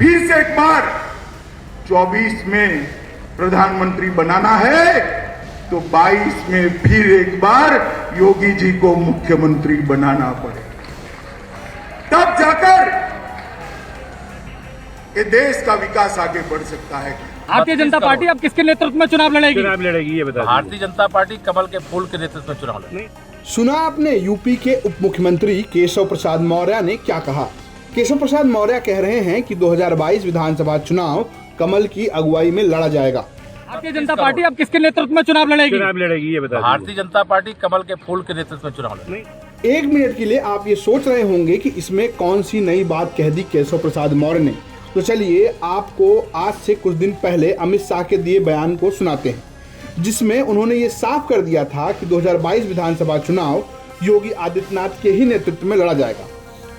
फिर से एक बार 24 में प्रधानमंत्री बनाना है तो 22 में फिर एक बार योगी जी को मुख्यमंत्री बनाना पड़ेगा। तब जाकर ये देश का विकास आगे बढ़ सकता है। भारतीय जनता पार्टी अब किसके नेतृत्व में चुनाव लड़ेगी? ये बता। भारतीय जनता पार्टी कमल के फूल के नेतृत्व में चुनाव लड़ेगी। सुना आपने यूपी के उप मुख्यमंत्री केशव प्रसाद मौर्य ने क्या कहा। केशव प्रसाद मौर्य कह रहे हैं कि 2022 विधानसभा चुनाव कमल की अगुवाई में लड़ा जाएगा। भारतीय जनता पार्टी अब किसके नेतृत्व में चुनाव लड़ेगी? ये बता। भारतीय जनता पार्टी कमल के फूल के नेतृत्व में चुनाव लड़ेगी। एक मिनट के लिए आप ये सोच रहे होंगे कि इसमें कौन सी नई बात कह दी केशव प्रसाद मौर्य ने, तो चलिए आपको आज से कुछ दिन पहले अमित शाह के दिए बयान को सुनाते हैं, जिसमें उन्होंने ये साफ कर दिया था कि 2022 विधानसभा चुनाव योगी आदित्यनाथ के ही नेतृत्व में लड़ा जाएगा।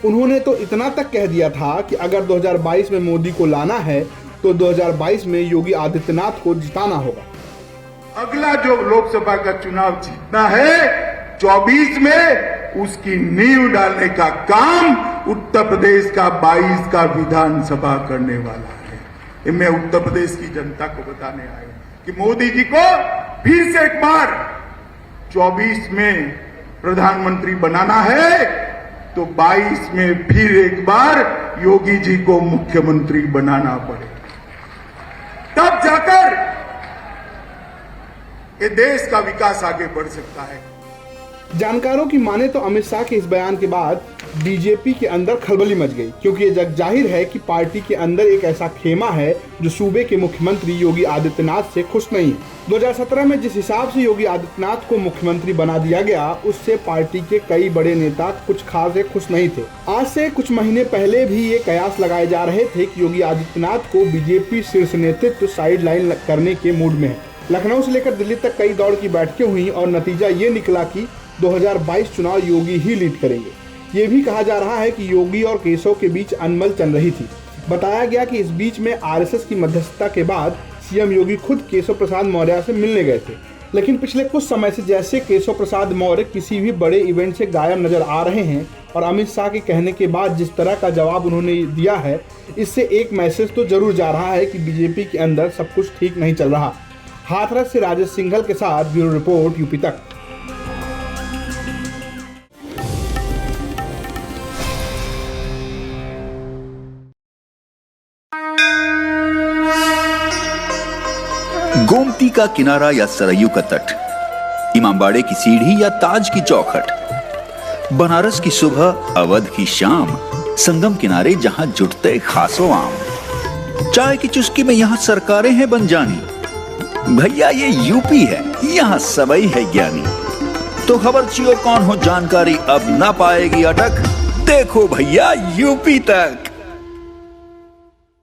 उन्होंने तो इतना तक कह दिया था कि अगर 2022 में मोदी को लाना है तो 2022 में योगी आदित्यनाथ को जिताना होगा। अगला जो लोकसभा का चुनाव जीतना है 24 में, उसकी नींव डालने का काम उत्तर प्रदेश का 22 का विधानसभा करने वाला है। ये मैं उत्तर प्रदेश की जनता को बताने आया कि मोदी जी को फिर से एक बार 24 में प्रधानमंत्री बनाना है तो 22 में फिर एक बार योगी जी को मुख्यमंत्री बनाना पड़ेगा। तब जाकर ये देश का विकास आगे बढ़ सकता है। जानकारों की माने तो अमित शाह के इस बयान के बाद बीजेपी के अंदर खलबली मच गई, क्योंकि ये जग जाहिर है कि पार्टी के अंदर एक ऐसा खेमा है जो सूबे के मुख्यमंत्री योगी आदित्यनाथ से खुश नहीं है। 2017 में जिस हिसाब से योगी आदित्यनाथ को मुख्यमंत्री बना दिया गया, उससे पार्टी के कई बड़े नेता कुछ खास खुश नहीं थे। आज से कुछ महीने पहले भी ये कयास लगाए जा रहे थे कि योगी आदित्यनाथ को बीजेपी शीर्ष नेतृत्व साइड लाइन करने के मूड में है। लखनऊ से लेकर दिल्ली तक कई दौड़ की बैठकें हुई और नतीजा ये निकला कि 2022 चुनाव योगी ही लीड करेंगे। ये भी कहा जा रहा है कि योगी और केशव के बीच अनबन चल रही थी। बताया गया कि इस बीच में आरएसएस की मध्यस्थता के बाद सीएम योगी खुद केशव प्रसाद मौर्य से मिलने गए थे, लेकिन पिछले कुछ समय से जैसे केशव प्रसाद मौर्य किसी भी बड़े इवेंट से गायब नजर आ रहे हैं और अमित शाह के कहने के बाद जिस तरह का जवाब उन्होंने दिया है, इससे एक मैसेज तो जरूर जा रहा है कि बीजेपी के अंदर सब कुछ ठीक नहीं चल रहा। हाथरस से राजेश सिंघल के साथ ब्यूरो रिपोर्ट यूपी तक। गोमती का किनारा या सरयू का तट, इमामबाड़े की सीढ़ी या ताज की चौखट, बनारस की सुबह अवध की शाम, संगम किनारे जहां जुटते खासो आम, चाय की चुस्की में यहां सरकारें हैं बन जानी। भैया ये यूपी है, यहाँ सबई है ज्ञानी। तो खबर चियो कौन हो जानकारी अब ना पाएगी अटक, देखो भैया यूपी तक।